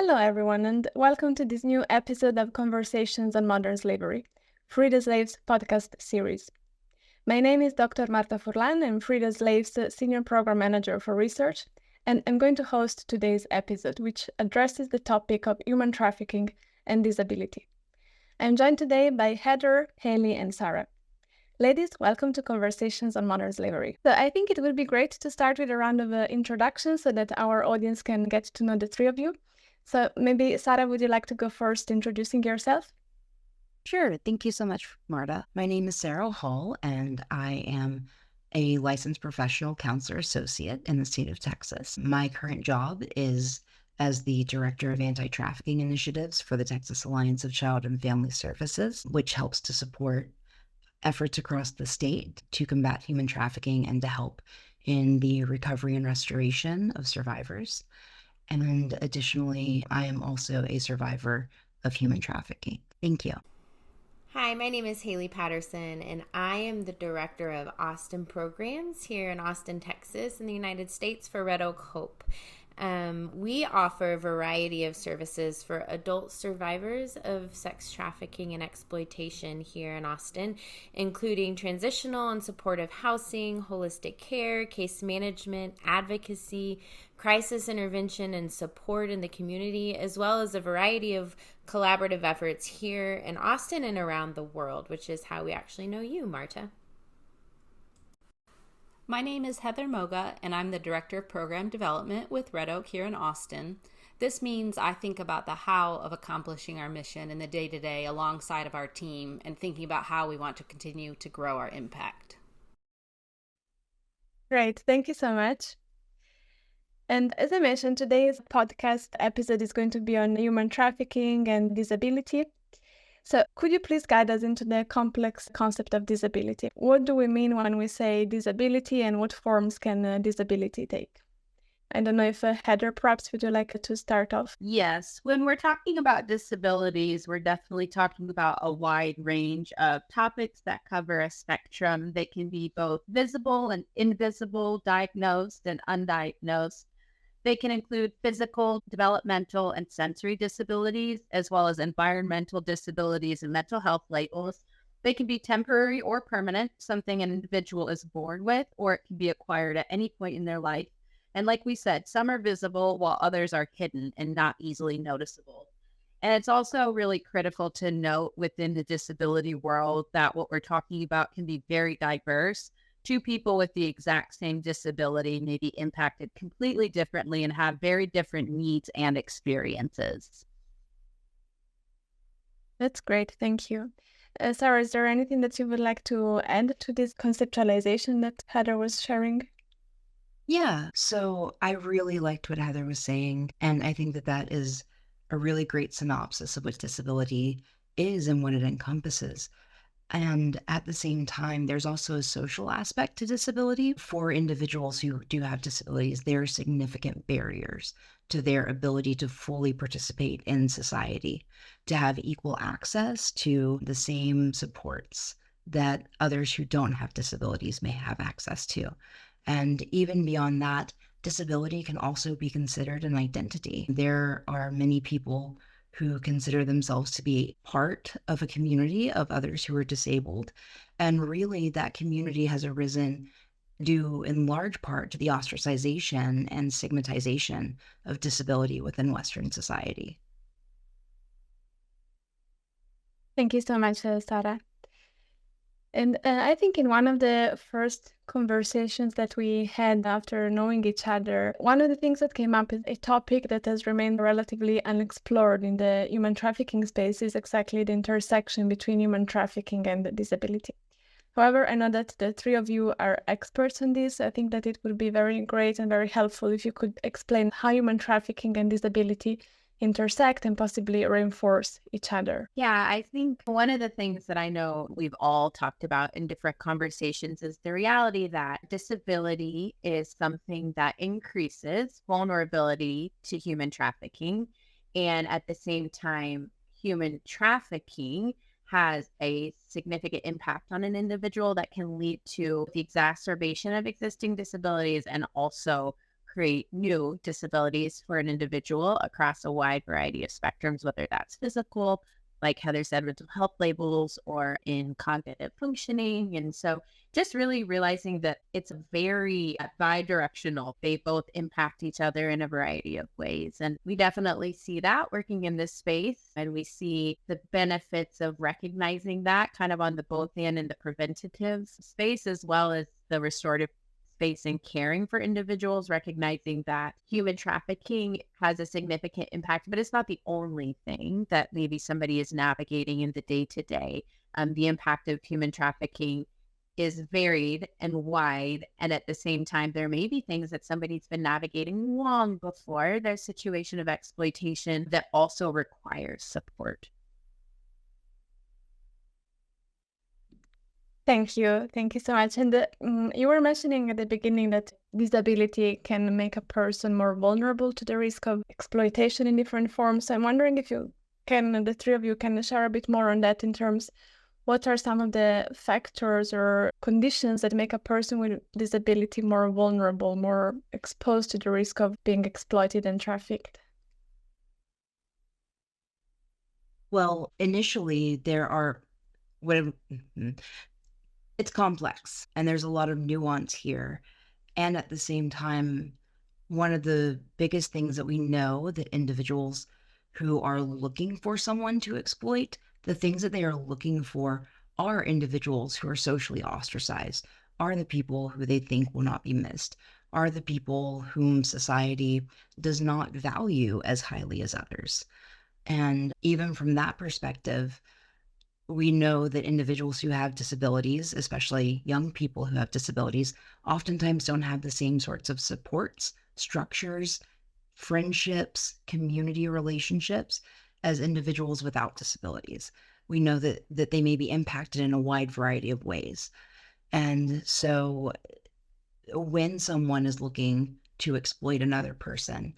Hello, everyone, and welcome to this new episode of Conversations on Modern Slavery, Free the Slaves podcast series. My name is Dr. Marta Furlan. I'm Free the Slaves Senior Program Manager for Research, and I'm going to host today's episode, which addresses the topic of human trafficking and disability. I'm joined today by Heather, Haley, and Sarah. Ladies, welcome to Conversations on Modern Slavery. So I think it would be great to start with a round of introductions so that our audience can get to know the three of you. So maybe, Sarah, would you like to go first introducing yourself? Sure. Thank you so much, Marta. My name is Sarah Hall, and I am a licensed professional counselor associate in the state of Texas. My current job is as the Director of Anti-Trafficking Initiatives for the Texas Alliance of Child and Family Services, which helps to support efforts across the state to combat human trafficking and to help in the recovery and restoration of survivors. And additionally, I am also a survivor of human trafficking. Thank you. Hi, my name is Haley Patterson, and I am the Director of Austin Programs here in Austin, Texas, in the United States for Red Oak Hope. We offer a variety of services for adult survivors of sex trafficking and exploitation here in Austin, including transitional and supportive housing, holistic care, case management, advocacy, crisis intervention, and support in the community, as well as a variety of collaborative efforts here in Austin and around the world, which is how we actually know you, Marta. My name is Heather Moga, and I'm the Director of Program Development with Red Oak here in Austin. This means I think about the how of accomplishing our mission in the day-to-day alongside of our team and thinking about how we want to continue to grow our impact. Great. Thank you so much. And as I mentioned, today's podcast episode is going to be on human trafficking and disability. So could you please guide us into the complex concept of disability? What do we mean when we say disability, and what forms can disability take? I don't know if Heather, perhaps would you like to start off? Yes. When we're talking about disabilities, we're definitely talking about a wide range of topics that cover a spectrum. They can be both visible and invisible, diagnosed and undiagnosed. They can include physical, developmental, and sensory disabilities, as well as environmental disabilities and mental health labels. They can be temporary or permanent, something an individual is born with, or it can be acquired at any point in their life. And like we said, some are visible while others are hidden and not easily noticeable. And it's also really critical to note within the disability world that what we're talking about can be very diverse. Two people with the exact same disability may be impacted completely differently and have very different needs and experiences. That's great. Thank you. Sarah, is there anything that you would like to add to this conceptualization that Heather was sharing? Yeah, so I really liked what Heather was saying, and I think that that is a really great synopsis of what disability is and what it encompasses. And at the same time, there's also a social aspect to disability. For individuals who do have disabilities, there are significant barriers to their ability to fully participate in society, to have equal access to the same supports that others who don't have disabilities may have access to. And even beyond that, disability can also be considered an identity. There are many people who consider themselves to be part of a community of others who are disabled. And really, that community has arisen due in large part to the ostracization and stigmatization of disability within Western society. Thank you so much, Sarah. And I think in one of the first conversations that we had after knowing each other, one of the things that came up is a topic that has remained relatively unexplored in the human trafficking space is exactly the intersection between human trafficking and disability. However, I know that the three of you are experts on this. I think that it would be very great and very helpful if you could explain how human trafficking and disability intersect and possibly reinforce each other. Yeah, I think one of the things that I know we've all talked about in different conversations is the reality that disability is something that increases vulnerability to human trafficking. And at the same time, human trafficking has a significant impact on an individual that can lead to the exacerbation of existing disabilities and also create new disabilities for an individual across a wide variety of spectrums, whether that's physical, like Heather said, mental health labels, or in cognitive functioning. And so just really realizing that it's very bi-directional. They both impact each other in a variety of ways. And we definitely see that working in this space. And we see the benefits of recognizing that kind of on the both end in the preventative space, as well as the restorative space and caring for individuals, recognizing that human trafficking has a significant impact, but it's not the only thing that maybe somebody is navigating in the day to day. The impact of human trafficking is varied and wide. And at the same time, there may be things that somebody's been navigating long before their situation of exploitation that also requires support. Thank you. Thank you so much. And you were mentioning at the beginning that disability can make a person more vulnerable to the risk of exploitation in different forms. So I'm wondering if you can, the three of you, can share a bit more on that in terms, what are some of the factors or conditions that make a person with disability more vulnerable, more exposed to the risk of being exploited and trafficked? Well, initially, it's complex and there's a lot of nuance here. And at the same time, one of the biggest things that we know that individuals who are looking for someone to exploit, the things that they are looking for are individuals who are socially ostracized, are the people who they think will not be missed, are the people whom society does not value as highly as others. And even from that perspective, we know that individuals who have disabilities, especially young people who have disabilities, oftentimes don't have the same sorts of supports, structures, friendships, community relationships as individuals without disabilities. We know that they may be impacted in a wide variety of ways. And so when someone is looking to exploit another person,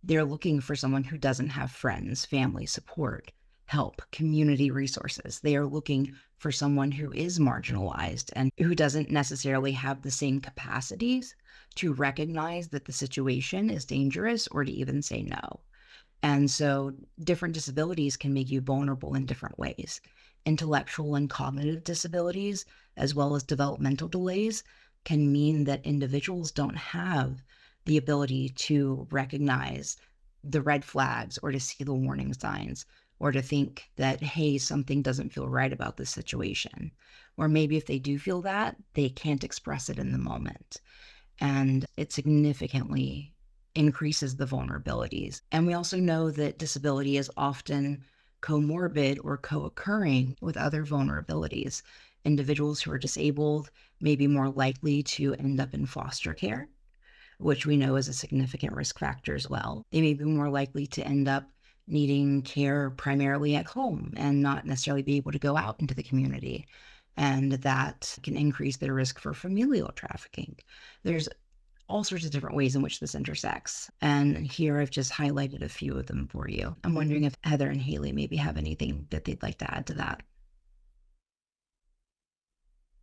they're looking for someone who doesn't have friends, family support, help, community resources. They are looking for someone who is marginalized and who doesn't necessarily have the same capacities to recognize that the situation is dangerous or to even say no. And so different disabilities can make you vulnerable in different ways. Intellectual and cognitive disabilities, as well as developmental delays, can mean that individuals don't have the ability to recognize the red flags or to see the warning signs, or to think that, hey, something doesn't feel right about this situation. Or maybe if they do feel that, they can't express it in the moment. And it significantly increases the vulnerabilities. And we also know that disability is often comorbid or co-occurring with other vulnerabilities. Individuals who are disabled may be more likely to end up in foster care, which we know is a significant risk factor as well. They may be more likely to end up needing care primarily at home and not necessarily be able to go out into the community. And that can increase their risk for familial trafficking. There's all sorts of different ways in which this intersects. And here I've just highlighted a few of them for you. I'm wondering if Heather and Haley maybe have anything that they'd like to add to that.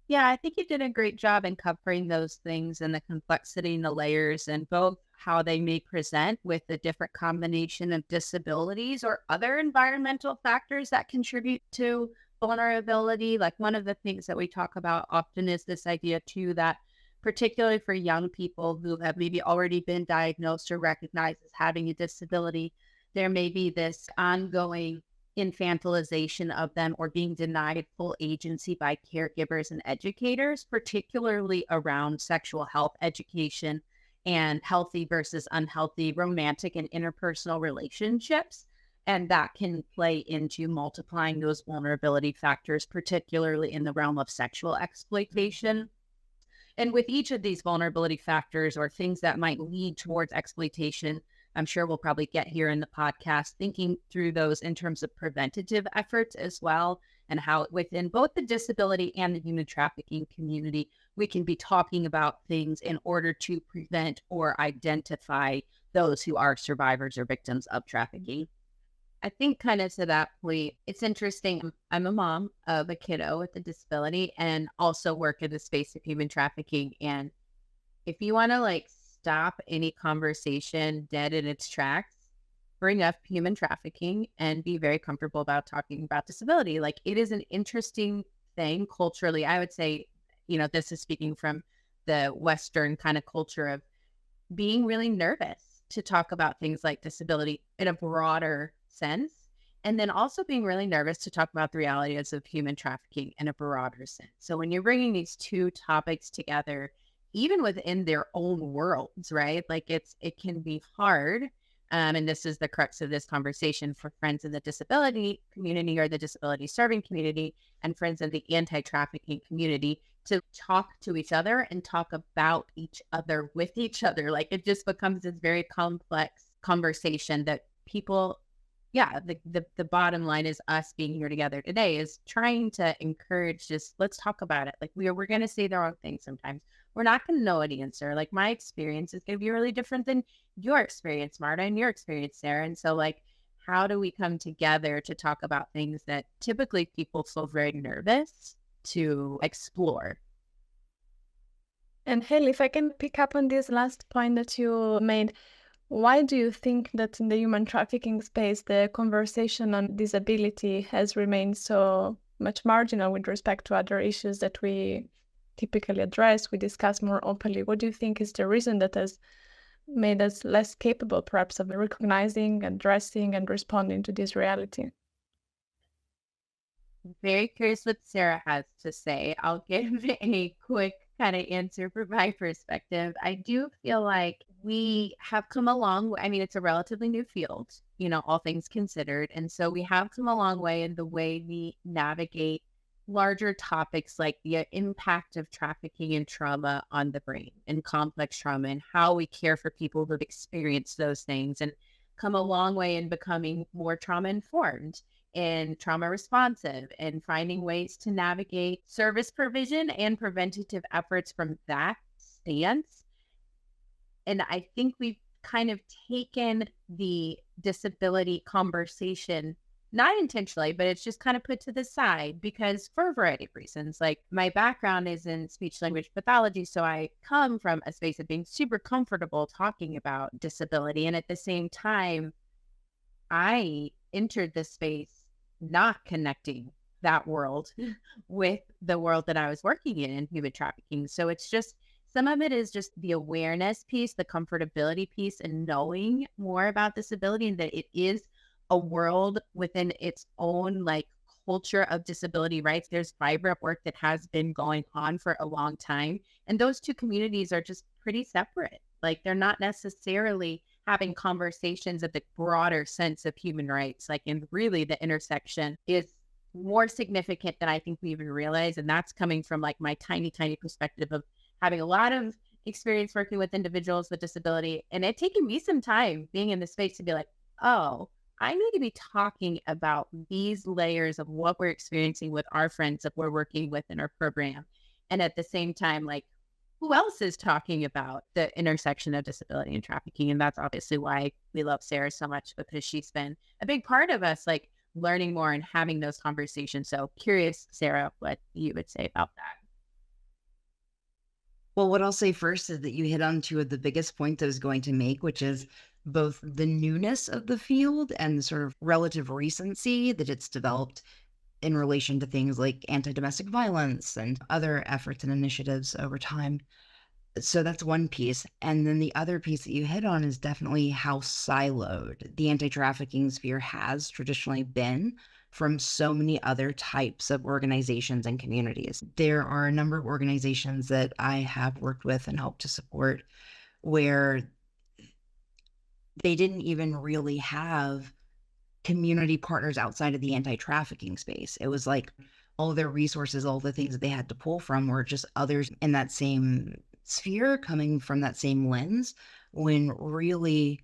Yeah, I think you did a great job in covering those things and the complexity and the layers and both how they may present with the different combination of disabilities or other environmental factors that contribute to vulnerability. Like one of the things that we talk about often is this idea too that particularly for young people who have maybe already been diagnosed or recognized as having a disability, there may be this ongoing infantilization of them or being denied full agency by caregivers and educators, particularly around sexual health education and healthy versus unhealthy romantic and interpersonal relationships. And that can play into multiplying those vulnerability factors, particularly in the realm of sexual exploitation. And with each of these vulnerability factors or things that might lead towards exploitation, I'm sure we'll probably get here in the podcast, thinking through those in terms of preventative efforts as well, and how within both the disability and the human trafficking community, we can be talking about things in order to prevent or identify those who are survivors or victims of trafficking. I think kind of to that point, it's interesting. I'm a mom of a kiddo with a disability and also work in the space of human trafficking. And if you want to stop any conversation dead in its tracks, bring up human trafficking, and be very comfortable about talking about disability. Like, it is an interesting thing culturally. I would say, this is speaking from the Western kind of culture of being really nervous to talk about things like disability in a broader sense. And then also being really nervous to talk about the realities of human trafficking in a broader sense. So when you're bringing these two topics together, even within their own worlds, right? Like, it can be hard. And this is the crux of this conversation for friends in the disability community or the disability serving community and friends in the anti-trafficking community to talk to each other and talk about each other with each other. Like, it just becomes this very complex conversation that people, the bottom line is us being here together today is trying to encourage just, let's talk about it. Like, we're going to say the wrong thing sometimes. We're not going to know an answer. Like, my experience is going to be really different than your experience, Marta, and your experience, Sarah. And so, like, how do we come together to talk about things that typically people feel very nervous to explore? And Haley, if I can pick up on this last point that you made, why do you think that in the human trafficking space, the conversation on disability has remained so much marginal with respect to other issues that we typically address, we discuss more openly? What do you think is the reason that has made us less capable, perhaps, of recognizing, addressing, and responding to this reality? Very curious what Sarah has to say. I'll give a quick kind of answer from my perspective. I do feel like we have come a long way. I mean, it's a relatively new field, all things considered. And so we have come a long way in the way we navigate larger topics like the impact of trafficking and trauma on the brain and complex trauma and how we care for people who've experienced those things, and come a long way in becoming more trauma informed and trauma responsive and finding ways to navigate service provision and preventative efforts from that stance. And I think we've kind of taken the disability conversation, not intentionally, but it's just kind of put to the side because for a variety of reasons. Like, my background is in speech language pathology. So I come from a space of being super comfortable talking about disability. And at the same time, I entered this space not connecting that world with the world that I was working in human trafficking. So it's just, some of it is just the awareness piece, the comfortability piece, and knowing more about disability and that it is a world within its own like culture of disability rights. There's vibrant work that has been going on for a long time. And those two communities are just pretty separate. Like, they're not necessarily having conversations of the broader sense of human rights. Like, and really the intersection is more significant than I think we even realize. And that's coming from like my tiny perspective of having a lot of experience working with individuals with disability. And it taken me some time being in the space to be like, oh, I need to be talking about these layers of what we're experiencing with our friends that we're working with in our program. And at the same time, like, who else is talking about the intersection of disability and trafficking? And that's obviously why we love Sarah so much, because she's been a big part of us, like, learning more and having those conversations. So curious, Sarah, what you would say about that. Well, what I'll say first is that you hit on two of the biggest points I was going to make, which is both the newness of the field and the sort of relative recency that it's developed in relation to things like anti-domestic violence and other efforts and initiatives over time. So that's one piece. And then the other piece that you hit on is definitely how siloed the anti-trafficking sphere has traditionally been from so many other types of organizations and communities. There are a number of organizations that I have worked with and helped to support where they didn't even really have community partners outside of the anti-trafficking space. It was like all of their resources, all the things that they had to pull from were just others in that same sphere coming from that same lens, when really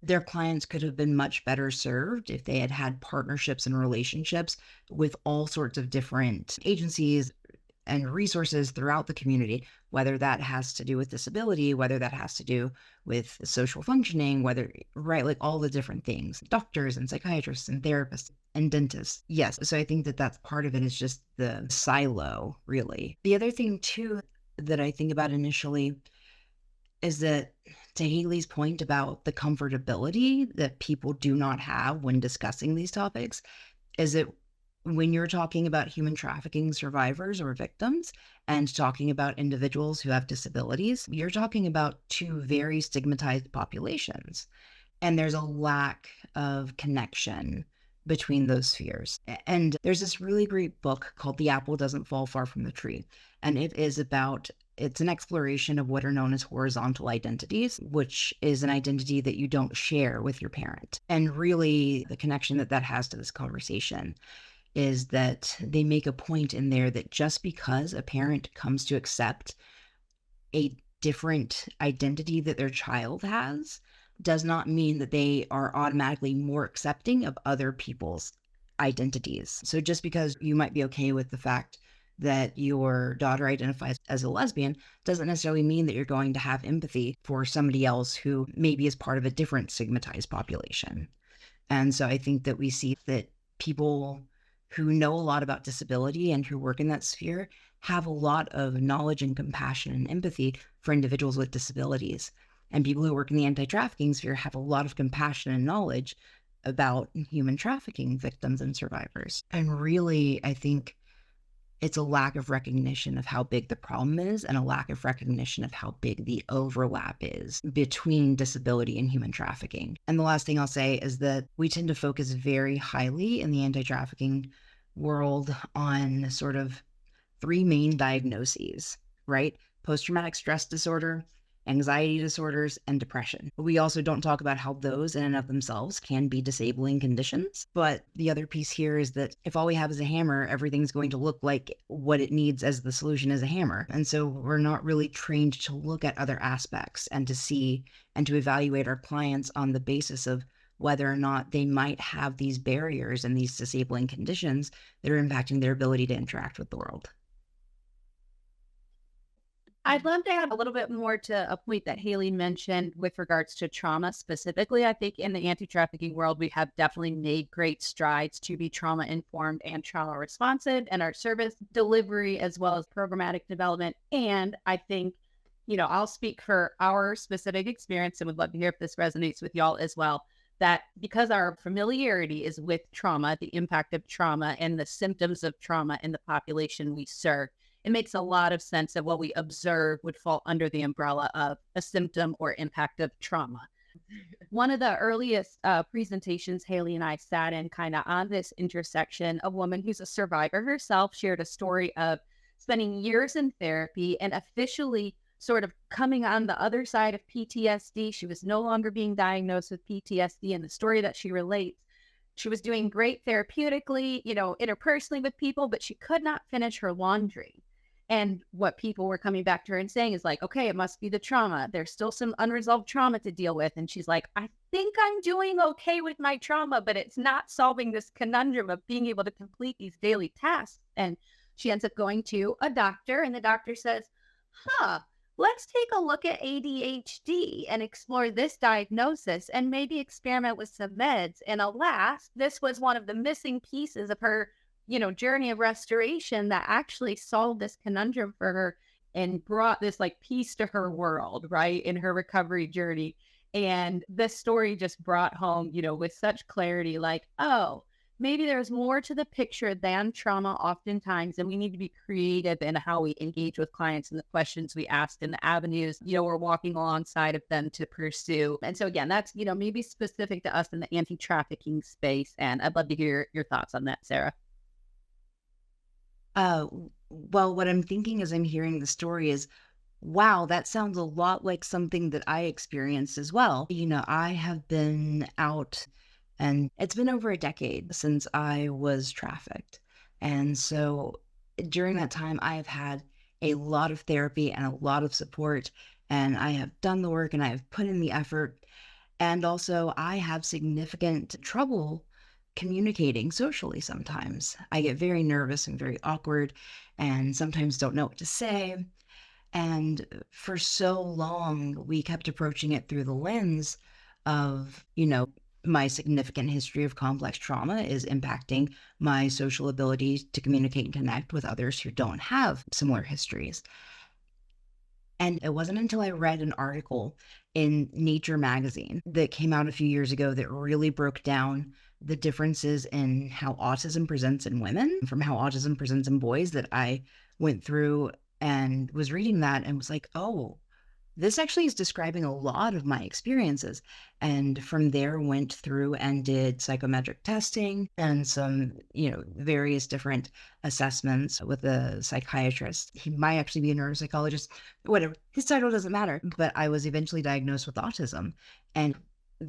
their clients could have been much better served if they had had partnerships and relationships with all sorts of different agencies and resources throughout the community, whether that has to do with disability, whether that has to do with social functioning, whether, right, like all the different things, doctors and psychiatrists and therapists and dentists. Yes. So I think that that's part of it, is just the silo, really. The other thing too that I think about initially is that, to Haley's point about the comfortability that people do not have when discussing these topics, is that when you're talking about human trafficking survivors or victims and talking about individuals who have disabilities, you're talking about two very stigmatized populations. And there's a lack of connection between those spheres. And there's this really great book called The Apple Doesn't Fall Far from the Tree. And it's an exploration of what are known as horizontal identities, which is an identity that you don't share with your parent. And really, the connection that has to this conversation is that they make a point in there that just because a parent comes to accept a different identity that their child has does not mean that they are automatically more accepting of other people's identities. So just because you might be okay with the fact that your daughter identifies as a lesbian doesn't necessarily mean that you're going to have empathy for somebody else who maybe is part of a different stigmatized population. And so I think that we see that people who know a lot about disability and who work in that sphere have a lot of knowledge and compassion and empathy for individuals with disabilities. And people who work in the anti-trafficking sphere have a lot of compassion and knowledge about human trafficking victims and survivors. And really, I think it's a lack of recognition of how big the problem is and a lack of recognition of how big the overlap is between disability and human trafficking. And the last thing I'll say is that we tend to focus very highly in the anti-trafficking world on sort of three main diagnoses, right? Post-traumatic stress disorder, anxiety disorders, and depression. We also don't talk about how those in and of themselves can be disabling conditions. But the other piece here is that if all we have is a hammer, everything's going to look like what it needs as the solution is a hammer. And so we're not really trained to look at other aspects and to see and to evaluate our clients on the basis of whether or not they might have these barriers and these disabling conditions that are impacting their ability to interact with the world. I'd love to add a little bit more to a point that Haley mentioned with regards to trauma specifically. I think in the anti-trafficking world, we have definitely made great strides to be trauma-informed and trauma-responsive in our service delivery as well as programmatic development. And I think, I'll speak for our specific experience and would love to hear if this resonates with y'all as well, that because our familiarity is with trauma, the impact of trauma and the symptoms of trauma in the population we serve, it makes a lot of sense that what we observe would fall under the umbrella of a symptom or impact of trauma. One of the earliest presentations Haley and I sat in kind of on this intersection, a woman who's a survivor herself shared a story of spending years in therapy and officially sort of coming on the other side of PTSD. She was no longer being diagnosed with PTSD, and the story that she relates, she was doing great therapeutically, interpersonally with people, but she could not finish her laundry. And what people were coming back to her and saying is like, okay, it must be the trauma. There's still some unresolved trauma to deal with. And she's like, I think I'm doing okay with my trauma, but it's not solving this conundrum of being able to complete these daily tasks. And she ends up going to a doctor, and the doctor says, let's take a look at ADHD and explore this diagnosis and maybe experiment with some meds. And alas, this was one of the missing pieces of her journey of restoration that actually solved this conundrum for her and brought this peace to her world, right, in her recovery journey. And this story just brought home, with such clarity, maybe there's more to the picture than trauma oftentimes, and we need to be creative in how we engage with clients and the questions we ask and the avenues, we're walking alongside of them to pursue. And so again, that's, maybe specific to us in the anti-trafficking space. And I'd love to hear your thoughts on that, Sarah. Well, what I'm thinking as I'm hearing the story is, wow, that sounds a lot like something that I experienced as well. I have been out, and it's been over a decade since I was trafficked. And so during that time, I have had a lot of therapy and a lot of support, and I have done the work and I have put in the effort. And also, I have significant trouble communicating socially sometimes. I get very nervous and very awkward and sometimes don't know what to say. And for so long, we kept approaching it through the lens of, my significant history of complex trauma is impacting my social ability to communicate and connect with others who don't have similar histories. And it wasn't until I read an article in Nature magazine that came out a few years ago that really broke down the differences in how autism presents in women from how autism presents in boys that I went through and was reading that and was like, oh, this actually is describing a lot of my experiences. And from there went through and did psychometric testing and some, various different assessments with a psychiatrist. He might actually be a neuropsychologist, whatever. His title doesn't matter. But I was eventually diagnosed with autism. And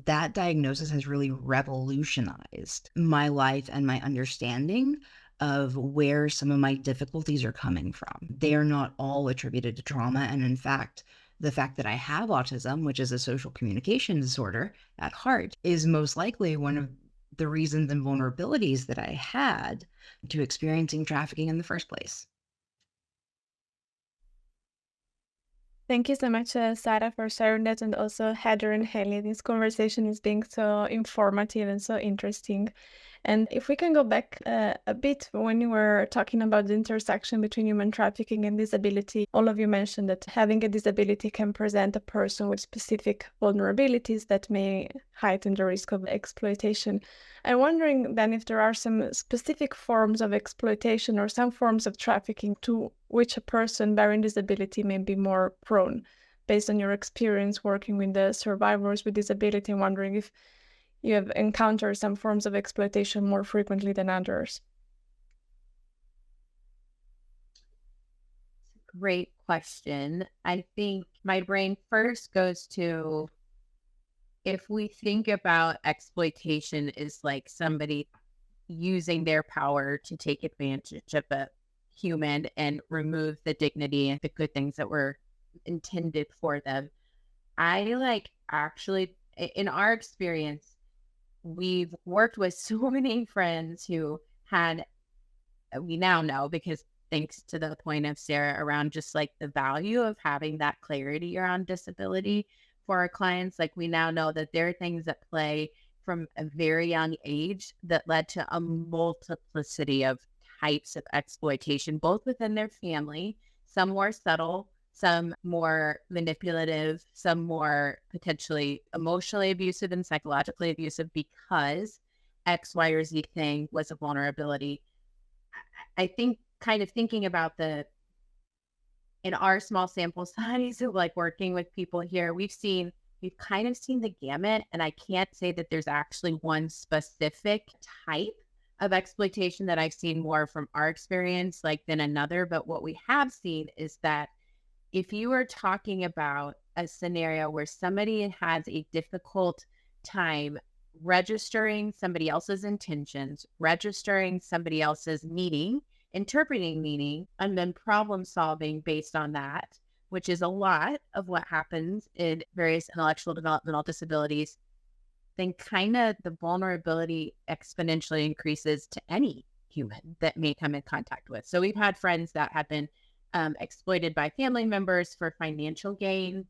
that diagnosis has really revolutionized my life and my understanding of where some of my difficulties are coming from. They are not all attributed to trauma. And in fact, the fact that I have autism, which is a social communication disorder at heart, is most likely one of the reasons and vulnerabilities that I had to experiencing trafficking in the first place. Thank you so much, Sarah, for sharing that, and also Heather and Haley. This conversation is being so informative and so interesting. And if we can go back a bit when you were talking about the intersection between human trafficking and disability, all of you mentioned that having a disability can present a person with specific vulnerabilities that may heighten the risk of exploitation. I'm wondering then if there are some specific forms of exploitation or some forms of trafficking to which a person bearing disability may be more prone, based on your experience working with the survivors with disability. I'm wondering if you have encountered some forms of exploitation more frequently than others. Great question. I think my brain first goes to, if we think about exploitation is like somebody using their power to take advantage of a human and remove the dignity and the good things that were intended for them. Actually, in our experience, we've worked with so many friends who we now know, because thanks to the point of Sarah around just like the value of having that clarity around disability for our clients. Like, we now know that there are things at play from a very young age that led to a multiplicity of types of exploitation, both within their family, some more subtle, some more manipulative, some more potentially emotionally abusive and psychologically abusive because X, Y, or Z thing was a vulnerability. I think kind of thinking about in our small sample size of like working with people here, we've kind of seen the gamut, and I can't say that there's actually one specific type of exploitation that I've seen more from our experience like than another. But what we have seen is that if you are talking about a scenario where somebody has a difficult time registering somebody else's intentions, registering somebody else's meaning, interpreting meaning, and then problem solving based on that, which is a lot of what happens in various intellectual developmental disabilities, then kind of the vulnerability exponentially increases to any human that may come in contact with. So we've had friends that have been exploited by family members for financial gain,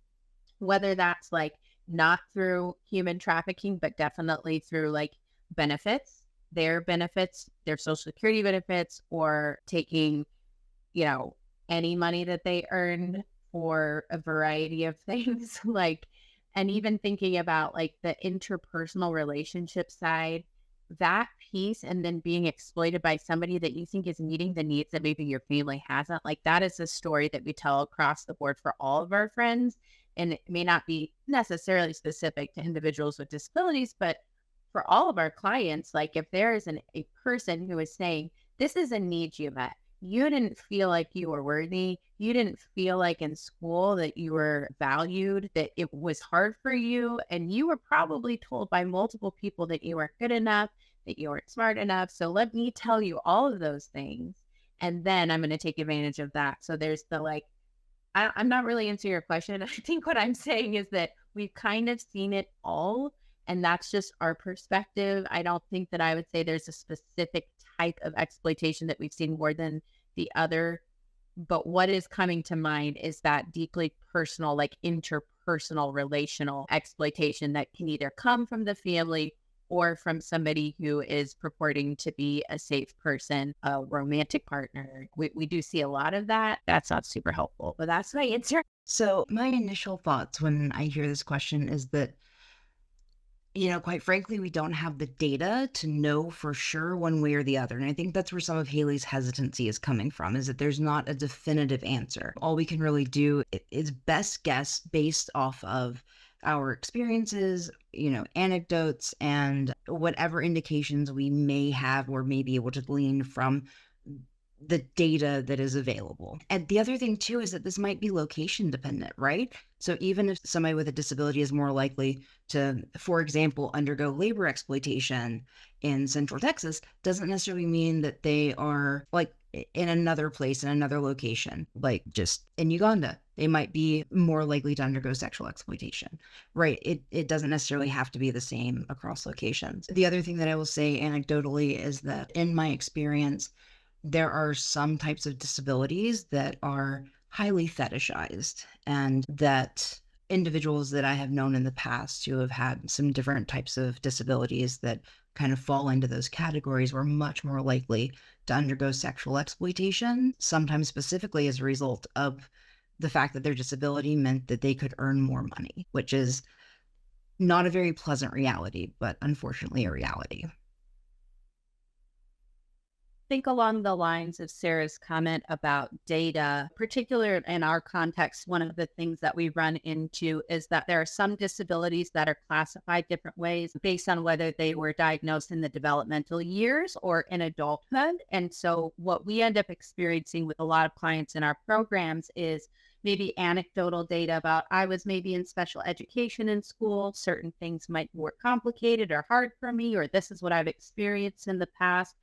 whether that's like not through human trafficking, but definitely through like benefits, their social security benefits, or taking, any money that they earn for a variety of things. And even thinking about like the interpersonal relationship side, that piece, and then being exploited by somebody that you think is meeting the needs that maybe your family hasn't. Like, that is a story that we tell across the board for all of our friends. And it may not be necessarily specific to individuals with disabilities, but for all of our clients, like if there is a person who is saying, this is a need you met, you didn't feel like you were worthy, you didn't feel like in school that you were valued, that it was hard for you, and you were probably told by multiple people that you weren't good enough, that you weren't smart enough. So let me tell you all of those things, and then I'm going to take advantage of that. So there's the I'm not really answering your question. I think what I'm saying is that we've kind of seen it all, and that's just our perspective. I don't think that I would say there's a specific type of exploitation that we've seen more than the other. But what is coming to mind is that deeply personal, like interpersonal, relational exploitation that can either come from the family or from somebody who is purporting to be a safe person, a romantic partner. We do see a lot of that. That's not super helpful, but that's my answer. So my initial thoughts when I hear this question is that, quite frankly, we don't have the data to know for sure one way or the other. And I think that's where some of Haley's hesitancy is coming from, is that there's not a definitive answer. All we can really do is best guess based off of our experiences, anecdotes, and whatever indications we may have or may be able to glean from the data that is available. And the other thing too is that this might be location dependent, right? So even if somebody with a disability is more likely to, for example, undergo labor exploitation in Central Texas, doesn't necessarily mean that they are like in another place, in another location, like just in Uganda. They might be more likely to undergo sexual exploitation, right? It doesn't necessarily have to be the same across locations. The other thing that I will say anecdotally is that in my experience, there are some types of disabilities that are highly fetishized, and that individuals that I have known in the past who have had some different types of disabilities that kind of fall into those categories were much more likely to undergo sexual exploitation, sometimes specifically as a result of the fact that their disability meant that they could earn more money, which is not a very pleasant reality, but unfortunately a reality. Think along the lines of Sarah's comment about data, particular in our context, one of the things that we run into is that there are some disabilities that are classified different ways based on whether they were diagnosed in the developmental years or in adulthood. And so what we end up experiencing with a lot of clients in our programs is maybe anecdotal data about I was maybe in special education in school, certain things might be more complicated or hard for me, or this is what I've experienced in the past.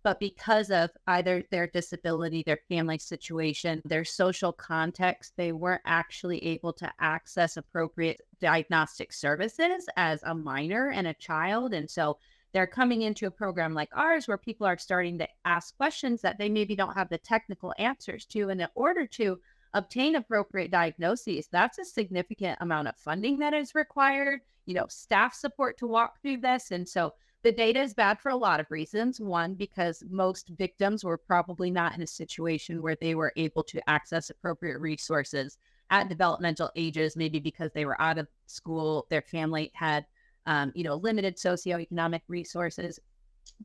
But because of either their disability, their family situation, their social context, they weren't actually able to access appropriate diagnostic services as a minor and a child. And so they're coming into a program like ours where people are starting to ask questions that they maybe don't have the technical answers to. And in order to obtain appropriate diagnoses, that's a significant amount of funding that is required, staff support to walk through this. And so the data is bad for a lot of reasons. One, because most victims were probably not in a situation where they were able to access appropriate resources at developmental ages, maybe because they were out of school, their family had, limited socioeconomic resources.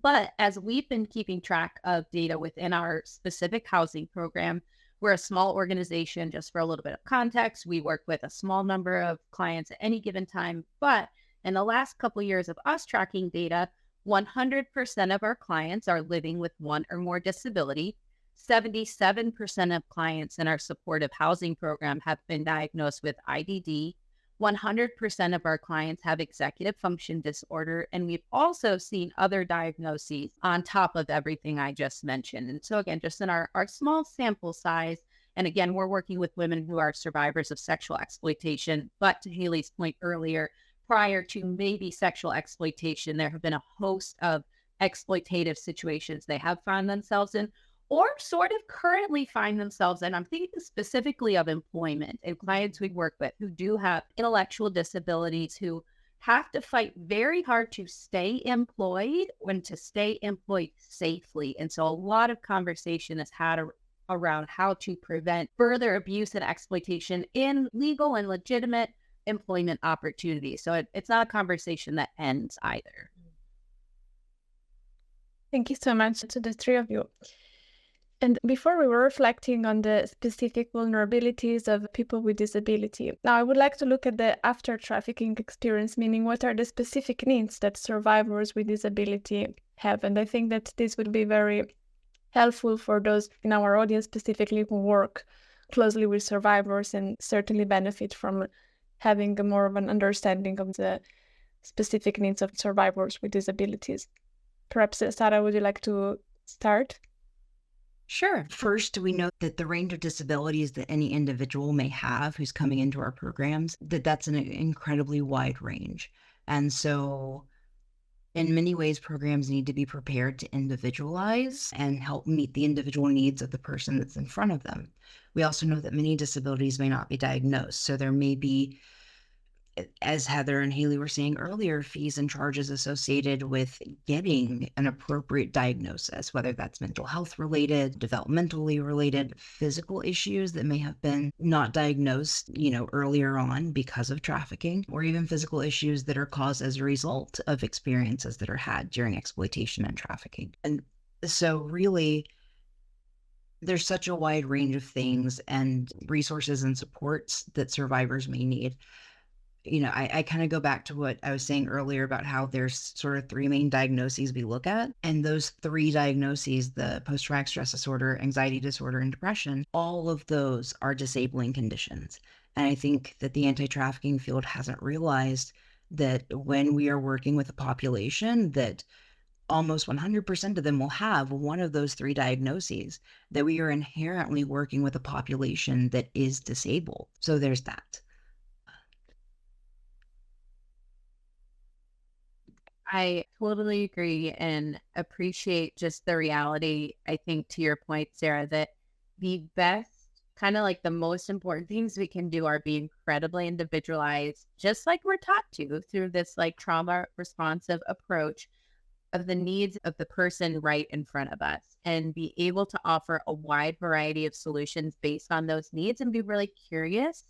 But as we've been keeping track of data within our specific housing program, we're a small organization. Just for a little bit of context, we work with a small number of clients at any given time, but in the last couple of years of us tracking data, 100% of our clients are living with one or more disability. 77% of clients in our supportive housing program have been diagnosed with IDD. 100% of our clients have executive function disorder. And we've also seen other diagnoses on top of everything I just mentioned. And so again, just in our small sample size, and again, we're working with women who are survivors of sexual exploitation. But to Haley's point earlier, prior to maybe sexual exploitation, there have been a host of exploitative situations they have found themselves in or sort of currently find themselves in. I'm thinking specifically of employment and clients we work with who do have intellectual disabilities, who have to fight very hard to stay employed and to stay employed safely. And so a lot of conversation is had around how to prevent further abuse and exploitation in legal and legitimate employment opportunities. So it's not a conversation that ends either. Thank you so much to the three of you. And before we were reflecting on the specific vulnerabilities of people with disability. Now I would like to look at the after trafficking experience, meaning what are the specific needs that survivors with disability have. And I think that this would be very helpful for those in our audience specifically who work closely with survivors and certainly benefit from having more of an understanding of the specific needs of survivors with disabilities. Perhaps, Sarah, would you like to start? Sure. First, we know that the range of disabilities that any individual may have who's coming into our programs, that's an incredibly wide range. And so in many ways, programs need to be prepared to individualize and help meet the individual needs of the person that's in front of them. We also know that many disabilities may not be diagnosed. So there may be as Heather and Haley were saying earlier, fees and charges associated with getting an appropriate diagnosis, whether that's mental health related, developmentally related, physical issues that may have been not diagnosed, earlier on because of trafficking, or even physical issues that are caused as a result of experiences that are had during exploitation and trafficking. And so really, there's such a wide range of things and resources and supports that survivors may need. I kind of go back to what I was saying earlier about how there's sort of three main diagnoses we look at. And those three diagnoses, the post-traumatic stress disorder, anxiety disorder, and depression, all of those are disabling conditions. And I think that the anti-trafficking field hasn't realized that when we are working with a population that almost 100% of them will have one of those three diagnoses, that we are inherently working with a population that is disabled. So there's that. I totally agree and appreciate just the reality. I think to your point, Sarah, that the best, kind of like the most important things we can do are be incredibly individualized, just like we're taught to through this like trauma responsive approach of the needs of the person right in front of us, and be able to offer a wide variety of solutions based on those needs and be really curious.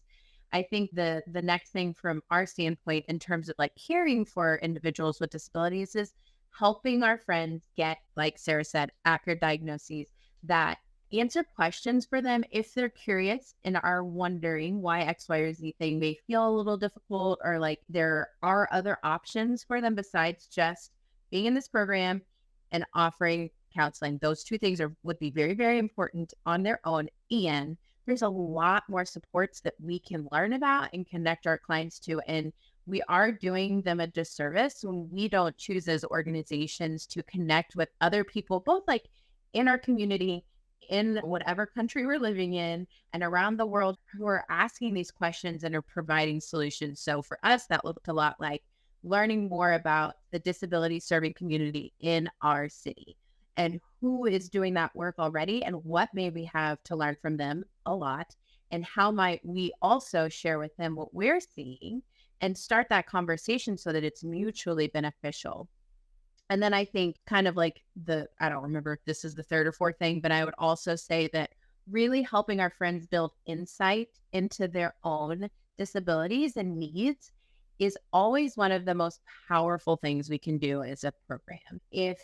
I think the next thing from our standpoint in terms of like caring for individuals with disabilities is helping our friends get, like Sarah said, accurate diagnoses that answer questions for them if they're curious and are wondering why X, Y, or Z thing may feel a little difficult, or like there are other options for them besides just being in this program and offering counseling. Those two things would be very, very important on their own. And there's a lot more supports that we can learn about and connect our clients to. And we are doing them a disservice when we don't choose as organizations to connect with other people, both like in our community, in whatever country we're living in, and around the world, who are asking these questions and are providing solutions. So for us, that looked a lot like learning more about the disability serving community in our city and who is doing that work already and what may we have to learn from them a lot, and how might we also share with them what we're seeing and start that conversation so that it's mutually beneficial. And then I think kind of like I don't remember if this is the third or fourth thing, but I would also say that really helping our friends build insight into their own disabilities and needs is always one of the most powerful things we can do as a program. If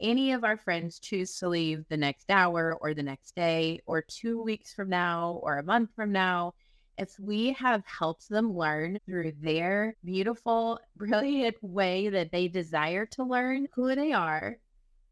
any of our friends choose to leave the next hour or the next day or 2 weeks from now or a month from now, if we have helped them learn through their beautiful, brilliant way that they desire to learn who they are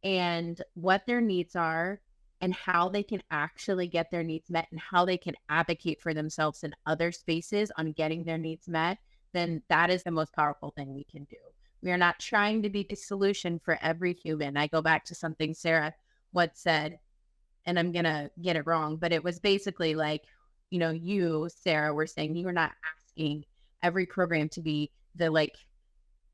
and what their needs are and how they can actually get their needs met and how they can advocate for themselves in other spaces on getting their needs met, then that is the most powerful thing we can do. We are not trying to be the solution for every human. I go back to something Sarah once said, and I'm going to get it wrong, but it was basically like, you, Sarah, were saying you were not asking every program to be the like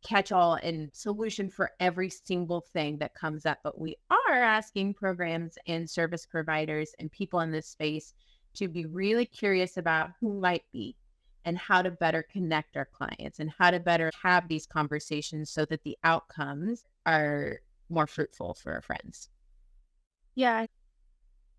catch all and solution for every single thing that comes up. But we are asking programs and service providers and people in this space to be really curious about who might be and how to better connect our clients and how to better have these conversations so that the outcomes are more fruitful for our friends. Yeah.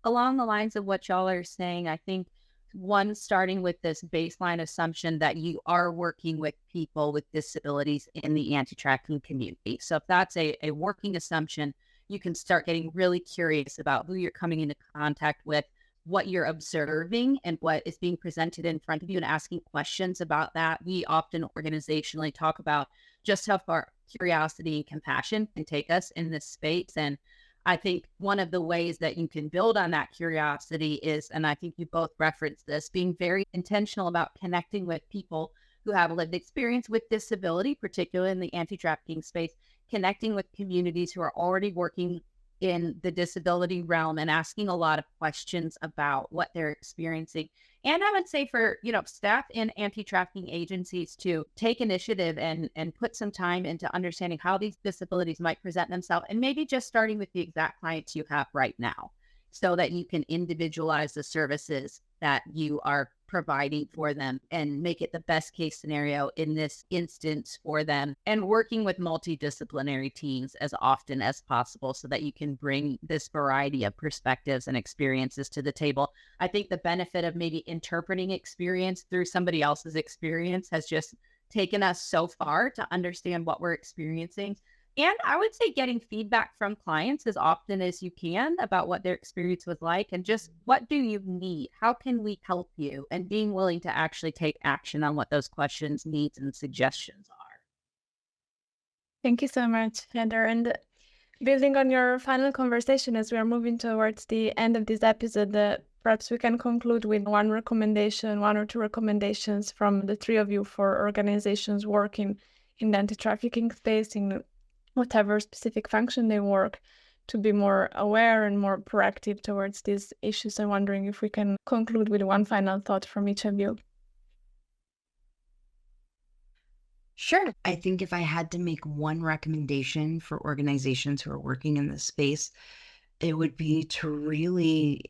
Along the lines of what y'all are saying, I think one, starting with this baseline assumption that you are working with people with disabilities in the anti-trafficking community. So if that's a working assumption, you can start getting really curious about who you're coming into contact with, what you're observing and what is being presented in front of you, and asking questions about that. We often organizationally talk about just how far curiosity and compassion can take us in this space. And I think one of the ways that you can build on that curiosity is, and I think you both referenced this, being very intentional about connecting with people who have lived experience with disability, particularly in the anti-trafficking space, connecting with communities who are already working in the disability realm and asking a lot of questions about what they're experiencing. And I would say for, staff in anti-trafficking agencies to take initiative and put some time into understanding how these disabilities might present themselves, and maybe just starting with the exact clients you have right now so that you can individualize the services that you are providing for them and make it the best case scenario in this instance for them, and working with multidisciplinary teams as often as possible so that you can bring this variety of perspectives and experiences to the table. I think the benefit of maybe interpreting experience through somebody else's experience has just taken us so far to understand what we're experiencing. And I would say getting feedback from clients as often as you can about what their experience was like and just what do you need? How can we help you? And being willing to actually take action on what those questions, needs, and suggestions are. Thank you so much, Heather. And building on your final conversation as we are moving towards the end of this episode, perhaps we can conclude with one or two recommendations from the three of you for organizations working in the anti-trafficking space, in whatever specific function they work, to be more aware and more proactive towards these issues. I'm wondering if we can conclude with one final thought from each of you. Sure. I think if I had to make one recommendation for organizations who are working in this space, it would be to really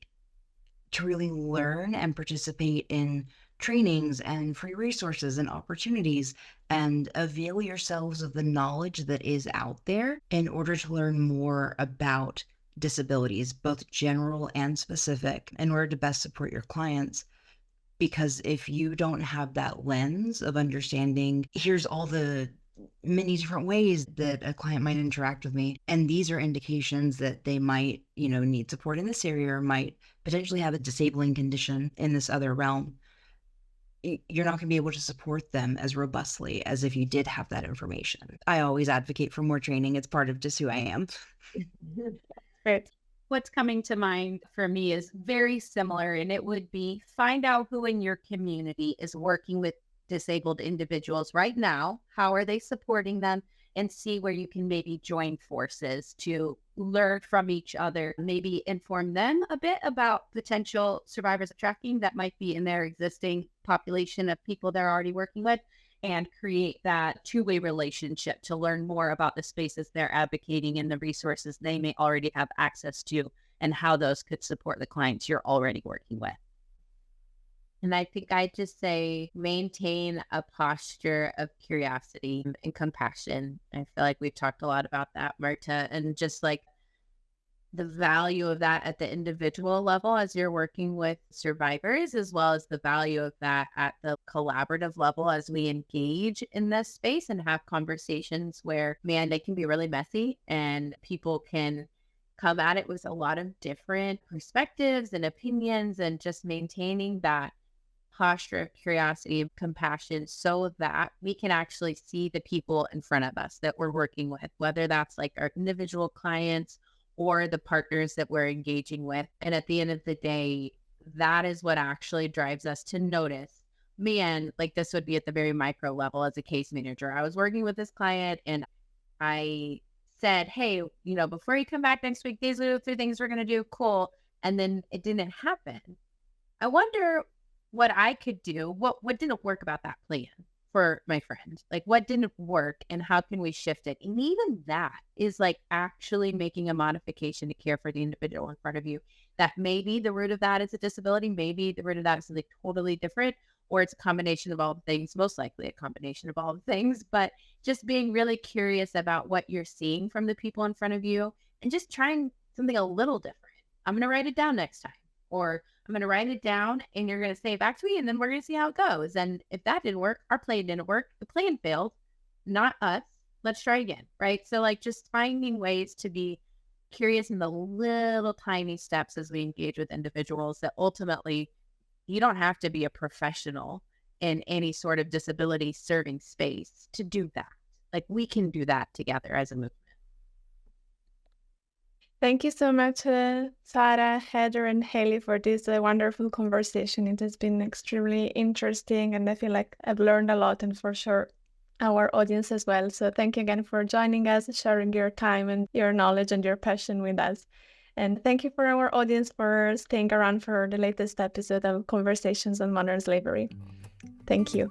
learn and participate in trainings and free resources and opportunities, and avail yourselves of the knowledge that is out there in order to learn more about disabilities, both general and specific, in order to best support your clients. Because if you don't have that lens of understanding, here's all the many different ways that a client might interact with me, and these are indications that they might, need support in this area or might potentially have a disabling condition in this other realm, you're not going to be able to support them as robustly as if you did have that information. I always advocate for more training. It's part of just who I am. Great. What's coming to mind for me is very similar, and it would be find out who in your community is working with disabled individuals right now. How are they supporting them? And see where you can maybe join forces to learn from each other, maybe inform them a bit about potential survivors of trafficking that might be in their existing population of people they're already working with, and create that two-way relationship to learn more about the spaces they're advocating and the resources they may already have access to, and how those could support the clients you're already working with. And I think I'd just say maintain a posture of curiosity and compassion. I feel like we've talked a lot about that, Marta, and just like the value of that at the individual level as you're working with survivors, as well as the value of that at the collaborative level as we engage in this space and have conversations where, man, they can be really messy and people can come at it with a lot of different perspectives and opinions, and just maintaining that posture of curiosity and compassion so that we can actually see the people in front of us that we're working with, whether that's like our individual clients or the partners that we're engaging with. And at the end of the day, that is what actually drives us to notice, man, like this would be at the very micro level as a case manager. I was working with this client and I said, hey, before you come back next week, these are the 3 things we're going to do. Cool. And then it didn't happen. I wonder what I could do, what didn't work about that plan for my friend, like what didn't work and how can we shift it? And even that is like actually making a modification to care for the individual in front of you. That maybe the root of that is a disability, maybe the root of that is something totally different, or it's a combination of all the things, most likely a combination of all the things, but just being really curious about what you're seeing from the people in front of you and just trying something a little different. I'm going to write it down next time, or I'm going to write it down and you're going to say it back to me, and then we're going to see how it goes. And if that didn't work, our plan didn't work. The plan failed, not us. Let's try again, right? So like just finding ways to be curious in the little tiny steps as we engage with individuals, that ultimately you don't have to be a professional in any sort of disability serving space to do that. Like we can do that together as a movement. Thank you so much, Sarah, Heather, and Haley, for this wonderful conversation. It has been extremely interesting, and I feel like I've learned a lot, and for sure our audience as well. So thank you again for joining us, sharing your time and your knowledge and your passion with us. And thank you for our audience for staying around for the latest episode of Conversations on Modern Slavery. Thank you.